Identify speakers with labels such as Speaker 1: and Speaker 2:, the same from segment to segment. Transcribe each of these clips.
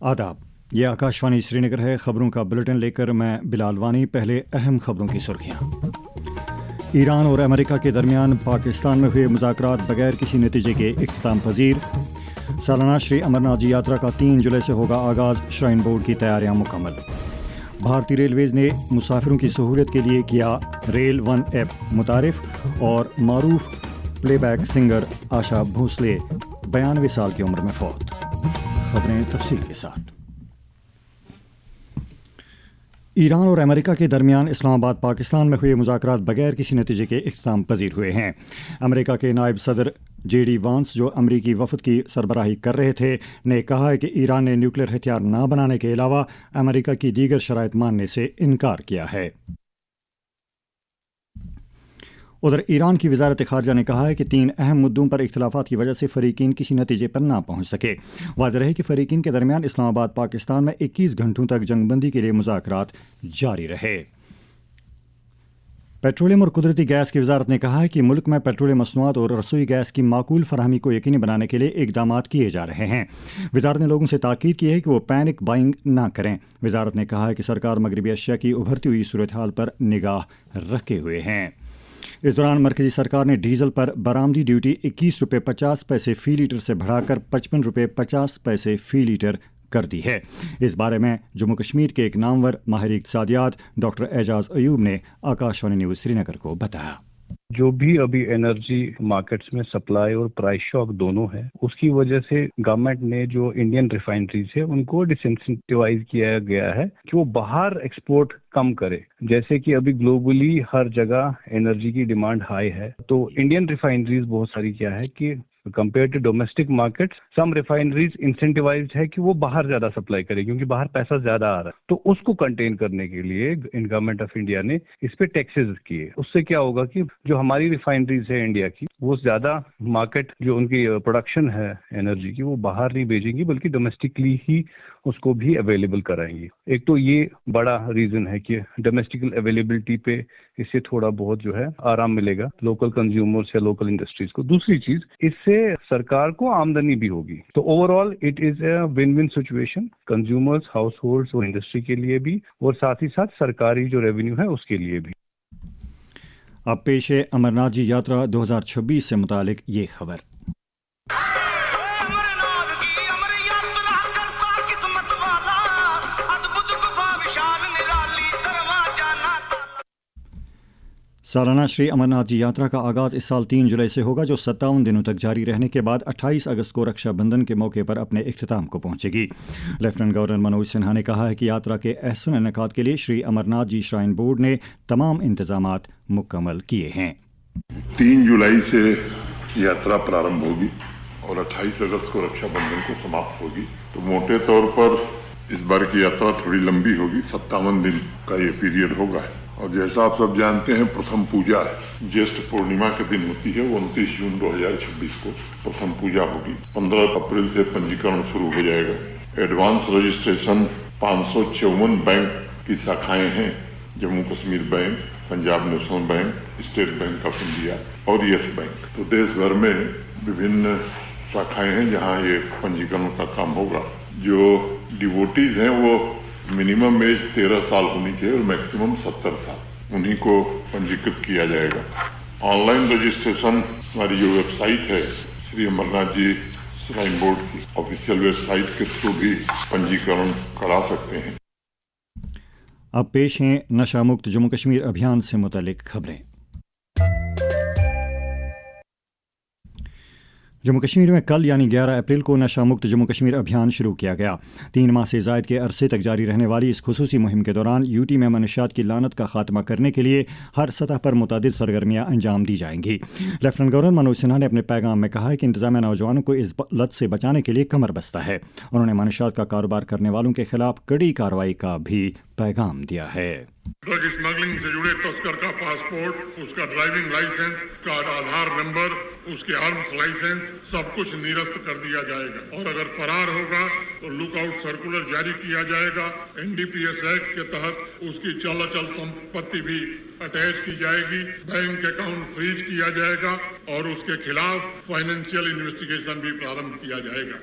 Speaker 1: आदाब, ये आकाशवाणी श्रीनगर है। खबरों का बुलेटिन लेकर मैं बिलाल वानी। पहले अहम खबरों की सुर्खियाँ। ईरान और अमेरिका के दरमियान पाकिस्तान में हुए मुज़ाकरात बगैर किसी नतीजे के इख्तिताम पजीर। सालाना श्री अमरनाथ जी यात्रा का 3 जुलाई से होगा आगाज़। श्राइन बोर्ड की तैयारियां मुकम्मल। भारतीय रेलवेज़ ने मुसाफिरों की सहूलियत के लिए किया रेल वन ऐप मुतारिफ। और मारूफ प्लेबैक सिंगर आशा भोसले 92 साल की उम्र में फौत। खबरें तफसील के साथ। ईरान और अमेरिका के दरमियान इस्लामाबाद पाकिस्तान में हुए मुज़ाकरात बगैर किसी नतीजे के इख्तिताम पजीर हुए हैं। अमेरिका के नायब सदर JD वांस, जो अमरीकी वफद की सरबराही कर रहे थे, ने कहा है कि ईरान ने न्यूक्लियर हथियार न बनाने के अलावा अमेरिका की दीगर शराइत मानने से इनकार किया है। उधर ईरान की वजारत ख़ारजा ने कहा है कि 3 अहम मुद्दों पर इख्तिलाफात की वजह से फ़रीक़ीन किसी नतीजे पर ना पहुँच सके। वाज़ेह है कि फ़रीक़ीन के दरमियान इस्लामाबाद पाकिस्तान में 21 घंटों तक जंगबंदी के लिए मुज़ाकरात जारी रहे। पेट्रोलियम और कुदरती गैस की वजारत ने कहा है कि मुल्क में पेट्रोलियम मसनूआत और रसोई गैस की माकूल फराहमी को यकीनी बनाने के लिए इकदाम किए जा रहे हैं। वजारत ने लोगों से ताकीद की है कि वो पैनिक बाइंग ना करें। वजारत ने कहा है कि सरकार मगरबी एशिया की उभरती हुई सूरत हाल पर निगाह रखे हुए हैं। इस दौरान मरकजी सरकार ने डीजल पर बरामदी ड्यूटी 21 रुपये 50 पैसे फ़ी लीटर से बढ़ाकर 55 रुपये 50 पैसे फ़ी लीटर कर दी है। इस बारे में जम्मू कश्मीर के एक नामवर माहिर इक़्तिसादियात डॉक्टर एजाज अयूब ने आकाशवाणी न्यूज़ श्रीनगर को बताया।
Speaker 2: जो भी अभी एनर्जी मार्केट्स में सप्लाई और प्राइस शॉक दोनों है, उसकी वजह से गवर्नमेंट ने जो इंडियन रिफाइनरीज है उनको डिसइंसेंटिवाइज किया गया है कि वो बाहर एक्सपोर्ट कम करे। जैसे कि अभी ग्लोबली हर जगह एनर्जी की डिमांड हाई है, तो इंडियन रिफाइनरीज बहुत सारी क्या है कि compare to domestic markets some refineries incentivized है कि वो बाहर ज्यादा सप्लाई करे, क्योंकि बाहर पैसा ज्यादा आ रहा है। तो उसको कंटेन करने के लिए गवर्नमेंट ऑफ इंडिया ने इस पे टैक्सेस किए। उससे क्या होगा कि जो हमारी रिफाइनरीज है इंडिया की, वो ज्यादा मार्केट जो उनकी प्रोडक्शन है एनर्जी की, वो बाहर नहीं भेजेंगी बल्कि डोमेस्टिकली ही उसको भी अवेलेबल कराएंगी। एक तो ये बड़ा रीजन है कि डोमेस्टिकल अवेलेबिलिटी पे इससे थोड़ा बहुत जो है आराम मिलेगा लोकल कंज्यूमर्स या लोकल इंडस्ट्रीज को। दूसरी चीज, इससे सरकार को आमदनी भी होगी। तो overall it is a win win situation, consumers, house holds और इंडस्ट्री के लिए भी, और साथ ही साथ सरकारी जो रेवेन्यू है उसके लिए भी।
Speaker 1: अब पेश है अमरनाथ जी यात्रा 2026 से मुतालिक ये खबर। सालाना श्री अमरनाथ जी यात्रा का आगाज़ इस साल 3 जुलाई से होगा, जो 57 दिनों तक जारी रहने के बाद 28 अगस्त को रक्षाबंधन के मौके पर अपने इख्तिताम को पहुंचेगी। लेफ्टिनेंट गवर्नर मनोज सिन्हा ने कहा है कि यात्रा के अहसन इनेकाद के लिए श्री अमरनाथ जी श्राइन बोर्ड ने तमाम इंतजामात मुकम्मल किए हैं।
Speaker 3: 3 जुलाई से यात्रा प्रारंभ होगी और 28 अगस्त को रक्षाबंधन को समाप्त होगी। तो मोटे तौर पर इस बार की यात्रा थोड़ी लंबी होगी, 57 दिन का ये पीरियड होगा। और जैसा आप सब जानते हैं, प्रथम पूजा ज्येष्ठ पूर्णिमा के दिन होती है, वो 29 जून 2026 को प्रथम पूजा होगी। 15 अप्रैल से पंजीकरण शुरू हो जाएगा। एडवांस रजिस्ट्रेशन 554 बैंक की शाखाएं हैं, Jammu Kashmir bank, Punjab national bank, state bank of India और येस बैंक। तो देश भर में विभिन्न शाखाएं हैं जहां ये पंजीकरण का काम होगा। जो डिवोटीज हैं वो मिनिमम एज 13 साल होनी चाहिए और मैक्सिमम 70 साल, उन्हीं को पंजीकृत किया जाएगा। ऑनलाइन रजिस्ट्रेशन हमारी जो वेबसाइट है श्री अमरनाथ जी श्राइन बोर्ड की ऑफिशियल वेबसाइट के थ्रू भी पंजीकरण करा सकते हैं।
Speaker 1: अब पेश हैं नशा मुक्त जम्मू कश्मीर अभियान से मुतालिक खबरें। जम्मू कश्मीर में कल यानी 11 अप्रैल को नशा मुक्त जम्मू कश्मीर अभियान शुरू किया गया। 3 माह से ज़ायद के अरसे तक जारी रहने वाली इस खुसूसी मुहिम के दौरान यूटी में मनशियात की लानत का खात्मा करने के लिए हर सतह पर मुतअद्दिद सरगर्मियाँ अंजाम दी जाएंगी। लेफ्टिनेंट गवर्नर मनोज सिन्हा ने अपने पैगाम में कहा है कि इंतजामिया नौजवानों को इस लत से बचाने के लिए कमर बस्ता है। उन्होंने मनशियात का कारोबार करने वालों के खिलाफ कड़ी कार्रवाई का भी पैगाम दिया है।
Speaker 4: ड्रग स्मगलिंग से जुड़े तस्कर का पासपोर्ट, उसका ड्राइविंग लाइसेंस, का आधार नंबर, उसके आर्म्स लाइसेंस सब कुछ निरस्त कर दिया जाएगा। और अगर फरार होगा तो लुकआउट सर्कुलर जारी किया जाएगा। NDPS एक्ट के तहत उसकी चल अचल संपत्ति भी अटैच की जाएगी, बैंक अकाउंट फ्रीज किया जाएगा और उसके खिलाफ फाइनेंशियल इन्वेस्टिगेशन भी प्रारंभ किया जाएगा।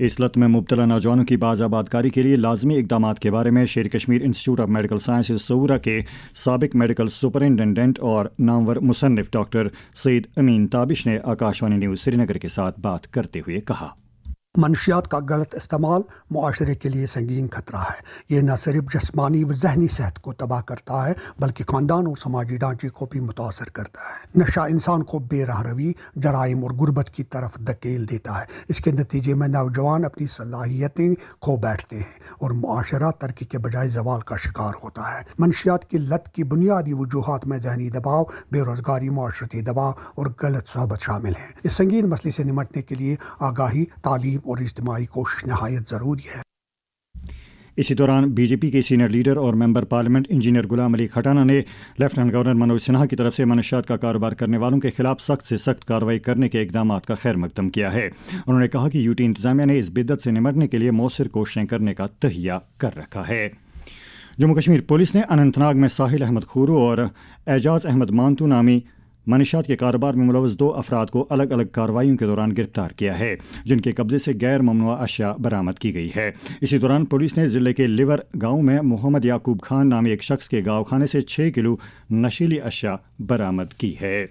Speaker 1: اس लत में मुब्तला नौजवानों की बाज़ाबादकारी के लिए लाजमी इकदामात के बारे में Sher Kashmir institute of medical sciences Soura के साबिक मेडिकल सुपरिटेंडेंट और नामवर मुसन्निफ डॉक्टर सईद अमीन ताबिश ने आकाशवाणी न्यूज़ श्रीनगर के साथ बात करते हुए कहा,
Speaker 5: मनशियात का गलत इस्तेमाल मुआशरे के लिए संगीन खतरा है। ये न सिर्फ जिस्मानी व जहनी सेहत को तबाह करता है बल्कि ख़ानदान और समाजी ढांचे को भी मुतासर करता है। नशा इंसान को बेराह रवी, जराइम और गुर्बत की तरफ धकेल देता है। इसके नतीजे में नौजवान अपनी सलाहियतें खो बैठते हैं और मुआशरा तरक्की के बजाय जवाल का शिकार होता है। मनशियात की लत की बुनियादी वजूहात में जहनी दबाव, बेरोजगारी, मुआशरती दबाव और गलत सोहबत शामिल हैं। इस संगीन मसले से निमटने के लिए आगाही, तालीम और इज्तिमाई कोशिश नहायत ज़रूरी है।
Speaker 1: इसी दौरान बीजेपी के सीनियर लीडर और member parliament engineer Ghulam Ali Khatana ने लेफ्टिनेंट गवर्नर मनोज सिन्हा की तरफ से मनशियात का कारोबार करने वालों के खिलाफ सख्त से सख्त कार्रवाई करने के इकदामात का खैर मकदम किया है। उन्होंने कहा कि यूटी इंतजामिया ने इस बिद्दत से निमटने के लिए मौसर कोशिशें करने का तहिया कर रखा है। जम्मू कश्मीर पुलिस ने अनंतनाग में साहिल अहमद खूरू और एजाज अहमद मानतू नामी मनशियात के कारोबार में मुलव्वस 2 अफराद को अलग अलग कार्रवाइयों के दौरान गिरफ्तार किया है, जिनके कब्जे से गैर ममनुआ अशिया बरामद की गई है। इसी दौरान पुलिस ने ज़िले के लिवर गांव में मोहम्मद याकूब खान नामी एक शख्स के गाँवखाने से 6 किलो नशीली अशिया बरामद की है।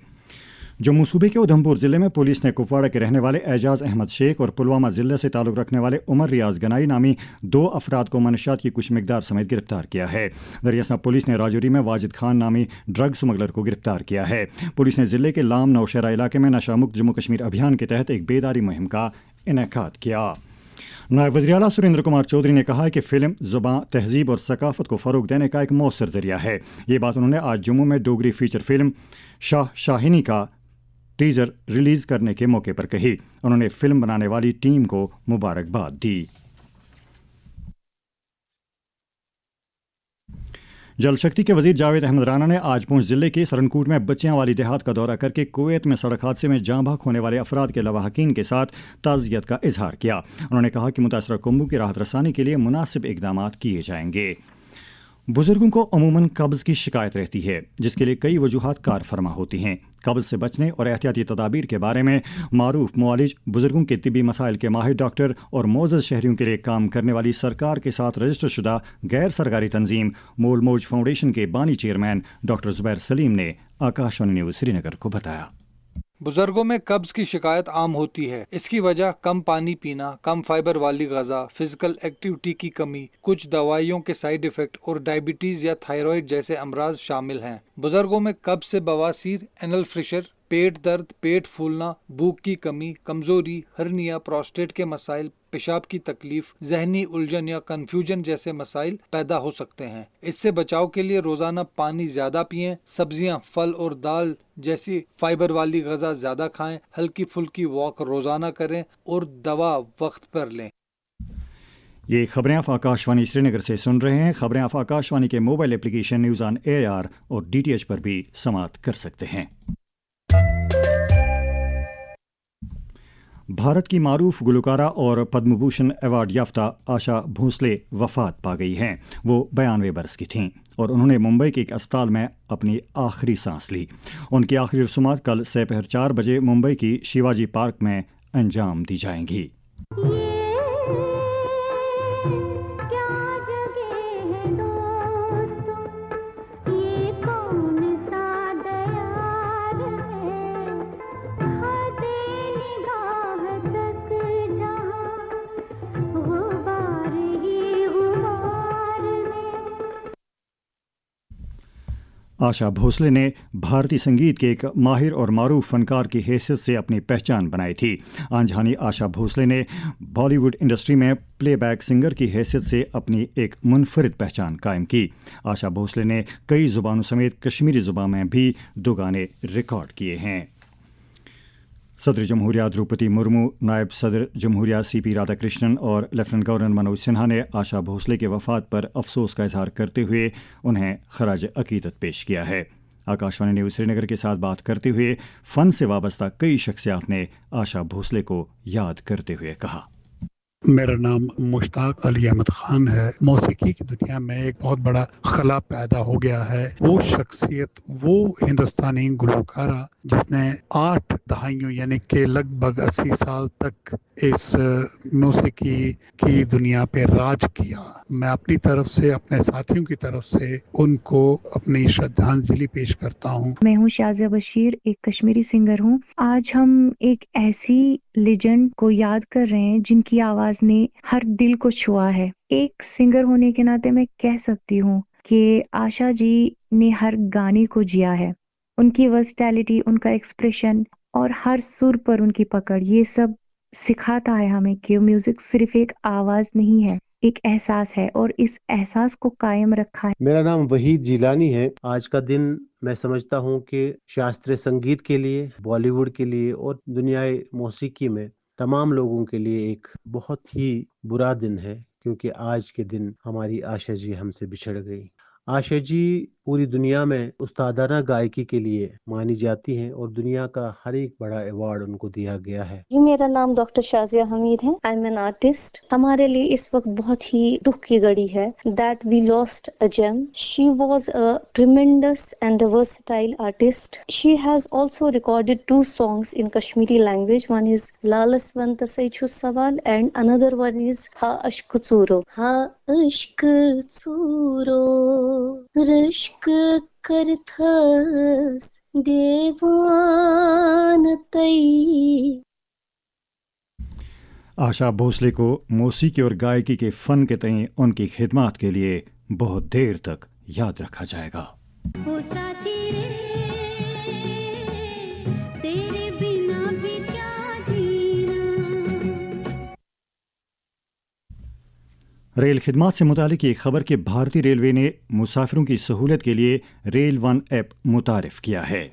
Speaker 1: जम्मू सूबे के उधमपुर ज़िले में पुलिस ने कुपवाड़ा के रहने वाले एजाज अहमद शेख और पुलवामा ज़िले से ताल्लुक़ रखने वाले उमर रियाज गनाई नामी 2 अफराद को मनशियात की कुछ मिकदार समेत गिरफ्तार किया है। दरियासना पुलिस ने राजौरी में वाजिद खान नामी ड्रग स्मगलर को गिरफ्तार किया है। पुलिस ने ज़िले के लाम नौशहरा इलाके में नशा मुक्त जम्मू कश्मीर अभियान के तहत एक बेदारी मुहिम का इनेकाद किया। नायब वज़ीर आला सुरेंद्र कुमार चौधरी ने कहा है कि फ़िल्म ज़ुबान, तहज़ीब और सकाफ़त को फ़रोग़ देने का एक मौसर ज़रिया है। ये बात उन्होंने आज जम्मू में डोगरी फ़ीचर फ़िल्म शाह शाहिनी का टीज़र रिलीज़ करने के मौके पर कही। उन्होंने फ़िल्म बनाने वाली टीम को मुबारकबाद दी। जल शक्ति के वज़ीर जावेद अहमद राना ने आज पुंछ ज़िले के सरनकूट में बच्चियां वाली देहात का दौरा करके कुवैत में सड़क हादसे में जाँ बहक होने वाले अफराद के लवाहकीन के साथ ताज़ियत का इजहार किया। उन्होंने कहा कि मुतासरा कुंभों की राहत रसानी के लिए मुनासिब इक़दामात किए जाएंगे। बुजुर्गों को अमूमन कब्ज़ की शिकायत रहती है, जिसके लिए कई वजूहात कार फरमा होती हैं। कब्ज़ से बचने और एहतियाती तदाबीर के बारे में मारूफ मुआलिज, बुजुर्गों के तिबी मसाइल के माहिर डॉक्टर और मोअज़्ज़ज़ शहरियों के लिए काम करने वाली सरकार के साथ रजिस्टर शुदा गैर सरकारी तंजीम मोल मौज फाउंडेशन के बानी चेयरमैन डॉक्टर ज़ुबैर सलीम ने आकाशवाणी न्यूज़ श्रीनगर को बताया,
Speaker 6: बुजुर्गों में कब्ज की शिकायत आम होती है। इसकी वजह कम पानी पीना, कम फाइबर वाली ग़िज़ा, फिजिकल एक्टिविटी की कमी, कुछ दवाइयों के साइड इफ़ेक्ट और डायबिटीज़ या थायराइड जैसे अमराज शामिल हैं। बुजुर्गों में कब्ज से बवासीर, एनल फिशर, पेट दर्द, पेट फूलना, भूख की कमी, कमजोरी, हर्निया, प्रोस्टेट के मसाइल, पेशाब की तकलीफ, जहनी उलझन या कंफ्यूजन जैसे मसाइल पैदा हो सकते हैं। इससे बचाव के लिए रोजाना पानी ज्यादा पिएं, सब्जियां, फल और दाल जैसी फाइबर वाली ग़िज़ा ज्यादा खाएं, हल्की फुल्की वॉक रोजाना करें और दवा वक्त पर लें।
Speaker 1: ये खबरें आप आकाशवाणी श्रीनगर से सुन रहे हैं। खबरें आप आकाशवाणी के mobile application news on AIR और DTH पर भी समाअत कर सकते हैं। भारत की मारूफ गुलकारा और पद्म भूषण अवार्ड याफ्ता आशा भोसले वफात पा गई हैं। वो 92 बरस की थीं और उन्होंने मुंबई के एक अस्पताल में अपनी आखिरी सांस ली। उनकी आखिरी रस्मात कल दोपहर 4 बजे मुंबई की शिवाजी पार्क में अंजाम दी जाएंगी। आशा भोसले ने भारतीय संगीत के एक माहिर और मारूफ फनकार की हैसियत से अपनी पहचान बनाई थी। आंजहानी आशा भोसले ने बॉलीवुड इंडस्ट्री में प्लेबैक सिंगर की हैसियत से अपनी एक मुनफरिद पहचान कायम की। आशा भोसले ने कई ज़ुबानों समेत कश्मीरी ज़ुबान में भी 2 गाने रिकॉर्ड किए हैं। सदर जमहूरिया द्रौपदी मुर्मू, नायब सदर जमहूरिया CP राधाकृष्णन और लेफ्टिनेंट गवर्नर मनोज सिन्हा ने आशा भोसले के वफात पर अफसोस का इजहार करते हुए उन्हें खराज अकीदत पेश किया है। आकाशवाणी न्यूज़ श्रीनगर के साथ बात करते हुए फ़न से वाबस्ता कई शख्सियात ने आशा भोसले को याद करते हुए कहा,
Speaker 7: میرا نام مشتاق علی احمد خان ہے۔ موسیقی کی دنیا میں ایک بہت بڑا خلا پیدا ہو گیا ہے۔ وہ شخصیت، وہ ہندوستانی گلوکارہ جس نے 8 دہائیوں یعنی کہ لگ بھگ 80 سال تک اس موسیقی کی دنیا پہ راج کیا۔ میں اپنی طرف سے، اپنے ساتھیوں کی طرف سے ان کو اپنی شردھانجلی پیش کرتا ہوں۔
Speaker 8: میں ہوں شازیہ بشیر، ایک کشمیری سنگر ہوں۔ آج ہم ایک ایسی لیجنڈ کو یاد کر رہے ہیں جن کی آواز نے ہر دل کو چھوا ہے۔ ایک سنگر ہونے کے ناطے میں کہہ سکتی ہوں کہ آشا جی نے ہر گانے کو جیا ہے۔ ان کی ورسٹیلٹی، ان کا ایکسپریشن اور ہر سر پر ان کی پکڑ، یہ سب سکھاتا ہے ہمیں کہ میوزک صرف ایک آواز نہیں ہے، ایک احساس ہے، اور اس احساس کو قائم رکھا ہے۔
Speaker 9: میرا نام وحید جیلانی ہے۔ آج کا دن میں سمجھتا ہوں کہ شاستریہ سنگیت کے لیے، بالی ووڈ کے لیے اور دنیائے موسیقی میں تمام لوگوں کے لیے ایک بہت ہی برا دن ہے، کیونکہ آج کے دن ہماری آشا جی ہم سے بچھڑ گئی۔ آشا جی پوری دنیا میں استادانہ گائکی کے لیے مانی جاتی ہیں اور دنیا کا ہر ایک بڑا ایوارڈ ان کو دیا گیا ہے۔
Speaker 10: جی، میرا نام ڈاکٹر شازیہ حمید ہے۔ I am an artist. ہمارے لیے اس وقت بہت ہی دکھ کی گھڑی ہے that we lost a gem. She was a tremendous and a versatile artist. She has also recorded 2 songs in Kashmiri language. One is Lalas Vantasai Chu Sawal and another one is Ha Ashk Tsuro. Ha Ashk Tsuro Rashk Karthas Devan Tai۔
Speaker 1: Asha Bhosle को मौसीकी और गायकी के फ़न के तय उनकी खिदमत के लिए बहुत देर तक याद रखा जाएगा। रेल खिदमत से मुतालिक एक खबर कि भारतीय रेलवे ने मुसाफिरों की सहूलत के लिए रेल वन ऐप मुतारिफ किया है।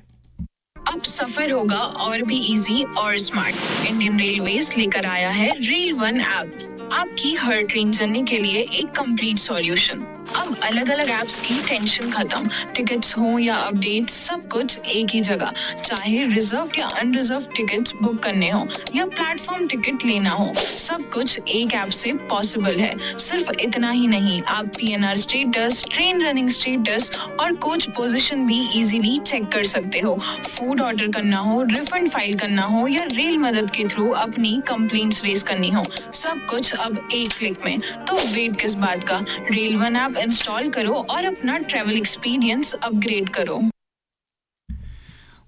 Speaker 11: अब सफर होगा और भी इजी और स्मार्ट। इंडियन रेलवेज लेकर आया है रेल वन ऐप, आपकी हर ट्रेन जर्नी के लिए एक कंप्लीट सॉल्यूशन। अब अलग अलग ऐप्स की टेंशन खत्म, टिकट्स हो या अपडेट्स, सब कुछ एक ही जगह। चाहे रिजर्व या अनरिजर्व टिकट्स बुक करने हो या प्लेटफॉर्म टिकट लेना हो, सब कुछ एक ऐप से पॉसिबल है। सिर्फ इतना ही नहीं, आप PNR status, train running status और कोच पोजीशन भी इजीली चेक कर सकते हो। फूड ऑर्डर करना हो, रिफंड फाइल करना हो या रेल मदद के थ्रू अपनी कंप्लेंट्स रेज करनी हो, सब कुछ अब एक क्लिक में। तो वेट किस बात का, रेल वन ऐप इंस्टॉल करो और अपना ट्रैवल एक्सपीरियंस अपग्रेड करो।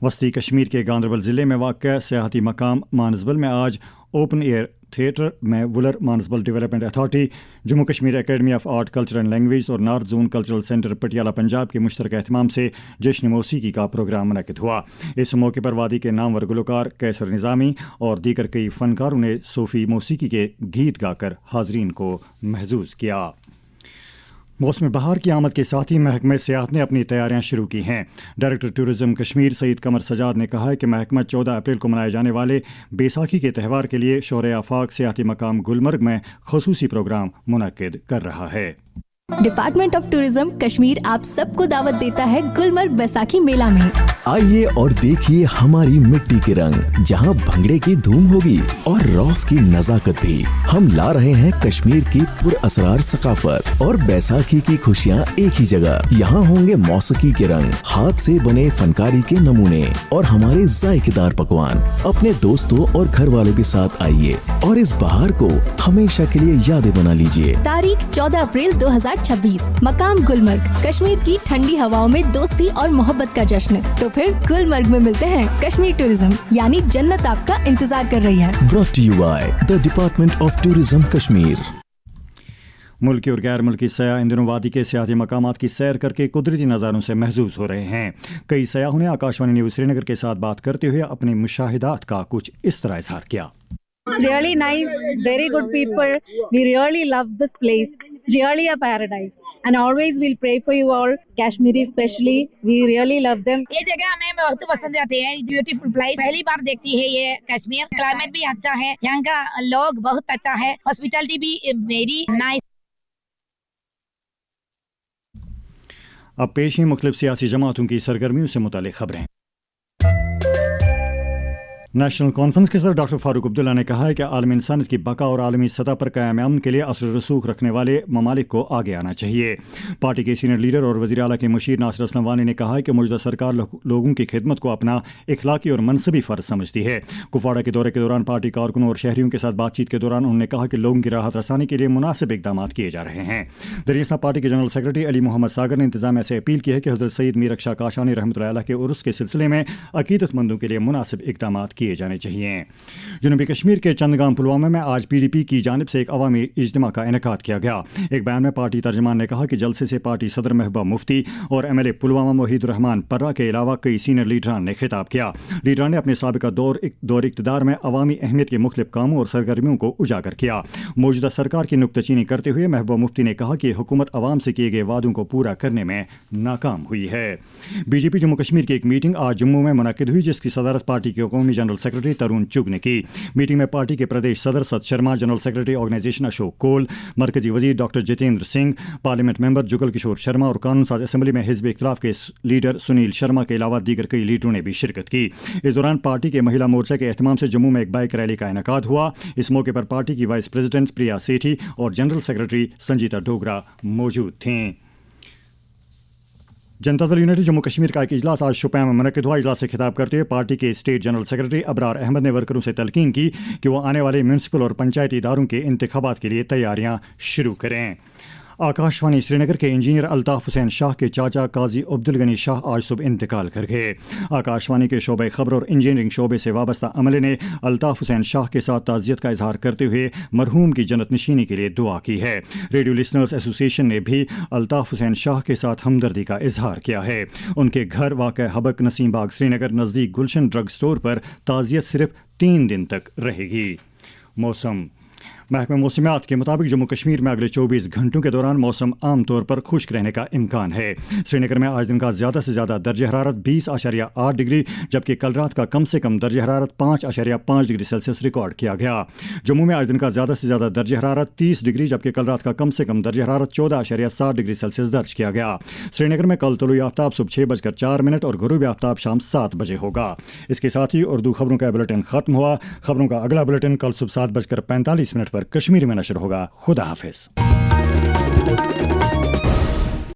Speaker 1: वस्ती कश्मीर के गांदरबल ज़िले में वाक़ सियाहती मकाम मानसबल में आज ओपन एयर थिएटर में Wular Manasbal development authority, Jammu Kashmir academy of art culture and language और north zone cultural centre Patiala Punjab के मुश्तरका एहतमाम से जश्न मौसीकी का प्रोग्राम मुनक़िद हुआ। इस मौके पर वादी के नामवर गुलकार कैसर निज़ामी और दीगर कई फ़नकारों ने सूफ़ी मौसीकी के गीत गाकर हाज़रीन को महजूज़ किया। मौसम बहार की आमद के साथ ही महकमे सियाहत ने अपनी तैयारियां शुरू की हैं। डायरेक्टर टूरिज़म कश्मीर सईद कमर सजाद ने कहा है कि महकमा 14 अप्रैल को मनाए जाने वाले बैसाखी के त्यौहार के लिए शोरे आफाक सियाहती मकाम गुलमर्ग में ख़ुसूसी प्रोग्राम मुनक़िद कर रहा है।
Speaker 12: डिपार्टमेंट ऑफ टूरिज्म कश्मीर आप सबको दावत देता है गुलमर्ग बैसाखी मेला में।
Speaker 13: आइए और देखिए हमारी मिट्टी के रंग, जहां भंगड़े की धूम होगी और रौफ की नजाकत भी। हम ला रहे हैं कश्मीर की पुरअसरार सकाफत और बैसाखी की खुशियां एक ही जगह। यहाँ होंगे मौसीकी के रंग, हाथ से बने फनकारी के नमूने और हमारे जायकेदार पकवान। अपने दोस्तों और घर वालों के साथ आइए और इस बहार को हमेशा के लिए यादें बना लीजिए।
Speaker 12: तारीख 14 अप्रैल 2026, मकाम गुलमर्ग। कश्मीर की ठंडी हवाओं में दोस्ती और मोहब्बत का जश्न। तो फिर गुलमर्ग में मिलते हैं। कश्मीर टूरिज्म यानी जन्नत आपका इंतजार कर रही है।
Speaker 13: Brought to you by the Department of Tourism Kashmir.
Speaker 1: मुल्की और गैर मुल्की सयाह इन दिनों वादी के सियाहती मकामात की सैर करके कुदरती नज़ारों से महजूज हो रहे हैं। कई सयाहों ने आकाशवाणी न्यूज़ श्रीनगर के साथ बात करते हुए अपने मुशाहिदात का कुछ इस तरह इजहार किया।
Speaker 14: Really nice, very good people. We really love this place. It's really a paradise. And always we'll pray for you all, Kashmiri especially. We really love them.
Speaker 15: ये जगह हमें बहुत पसंद आती है। ब्यूटीफुल प्लेस, पहली बार देखती है ये कश्मीर। क्लाइमेट भी अच्छा है, यहाँ का लोग बहुत अच्छा है, हॉस्पिटैलिटी भी वेरी नाइस।
Speaker 1: अब पेश हैं मुख्तलिफ सियासी जमातों की सरगर्मियों से मुतालिक खबरें। नेशनल कॉन्फ्रेंस के सदर डॉक्टर फारूक अब्दुल्ला ने कहा है कि आलमी इंसानियत की बका और आलमी सतह पर कायम अमन के लिए असर रसूख रखने वाले ममालिक को आगे आना चाहिए। पार्टी के सीनियर लीडर और वज़ीर आला के मुशीर नासिर असलम वानी ने कहा है कि मौजूदा सरकार लोगों की खिदमत को अपना इखलाकी और मनसबी फ़र्ज समझती है। कुपवाड़ा के दौरे के दौरान पार्टी कारकुनों और शहरियों के साथ बातचीत के दौरान उन्होंने कहा कि लोगों की राहत रसानी के लिए मुनासिब इकदाम किए जा रहे हैं। दरियासा पार्टी के जनरल सेक्रेटरी अली मोहम्मद सागर ने इंतजामिया से अपील की है कि हज़रत सैयद मीर अकशा काशानी रहमतुल्लाह अलैह के उर्स के सिलसिले में अकीदतमंदों के लिए मुनासिब इकदाम किए जाने चाहिए। जनूबी कश्मीर के चंदगाम पुलवामा में आज PDP की जानिब से एक अवामी इज्तिमा का इनेकाद किया गया। एक बयान में पार्टी तर्जमान ने कहा कि जलसे से पार्टी सदर महबूबा मुफ्ती और MLA पुलवामा मोहिदुर रहमान पर्रा के अलावा कई सीनियर लीडरान ने खिताब किया। लीडरान ने अपने साबिका दौर इक़्तिदार में अवामी अहमियत के मुख्तलिफ कामों और सरगर्मियों को उजागर किया। मौजूदा सरकार की नुक्ताचीनी करते हुए महबूबा मुफ्ती ने कहा कि हुकूमत अवाम से किए गए वादों को पूरा करने में नाकाम हुई है। BJP जम्मू कश्मीर की एक मीटिंग आज जम्मू में मुनक्किद हुई, जिसकी सदारत पार्टी के कौमी जनरल सेक्रेटरी तरुण चुग ने की। मीटिंग में पार्टी के प्रदेश सदर Sat Sharma, general secretary organisation Ashok Koul, मरकजी वजीर doctor Jitendra Singh, parliament member Jugal Kishore Sharma और कानून साज असेंबली में हिज़्ब इख्तिलाफ के लीडर सुनील शर्मा के अलावा दीगर कई लीडरों ने भी शिरकत की। इस दौरान पार्टी के महिला मोर्चा के एहतमाम से जम्मू में एक बाइक रैली का इनेकाद हुआ। इस मौके पर पार्टी की वाइस प्रेसिडेंट प्रिया सेठी और जनरल सेक्रेटरी संजीता डोगरा मौजूद थीं। जनता दल यूनाइटेड जम्मू कश्मीर का एक इजलास आज शोपियां में मुनक्किद हुआ। इजलास से खिताब करते हुए पार्टी के state general secretary Abrar Ahmad ने वर्करों से तलकीन की कि वो आने वाले म्यूनसिपल और पंचायती इदारों के इंतखाबात के लिए तैयारियां शुरू करें। आकाशवाणी श्रीनगर के इंजीनियर अल्ताफ हुसैन शाह के चाचा काजी अब्दुल गनी शाह आज सुबह इंतकाल कर गए। आकाशवाणी के शोबे खबर और इंजीनियरिंग शोबे से वाबस्ता अमले ने अल्ताफ हुसैन शाह के साथ ताज़ियत का इजहार करते हुए मरहूम की जन्नत नशीनी के लिए दुआ की है। रेडियो लिसनर्स एसोसिएशन ने भी अल्ताफ हुसैन शाह के साथ हमदर्दी का इजहार किया है। उनके घर वाक़ हबक नसीम बाग श्रीनगर नज़दीक गुलशन ड्रग स्टोर पर ताज़ियत सिर्फ 3 दिन तक रहेगी। मौसम महकमे मौसमियात के मुताबिक जम्मू कश्मीर में अगले 24 घंटों के दौरान मौसम आम तौर पर खुश्क रहने का इम्कान है। श्रीनगर में आज दिन का ज़्यादा से ज़्यादा दर्ज हरारत 20.8 डिग्री जबकि कल रात का कम से कम दर्ज हरारत 5.5 डिग्री सेल्सियस रिकॉर्ड किया गया। जम्मू में आज दिन का ज़्यादा से ज़्यादा दर्ज हरारत 30 डिग्री जबकि कल रात का कम से कम दर्ज हरारत 14.7 डिग्री सेल्सियस दर्ज किया गया। श्रीनगर में कल तुलुई आफ्ताब सुबह 6:04 और गुरूब आफ्ताब शाम 7 बजे होगा। इसके साथ ही उर्दू खबरों का बुलेटिन खत्म हुआ। खबरों का अगला बुलेटिन कल सुबह 7:45 पर कश्मीरी में नशर होगा। खुदा हाफिज।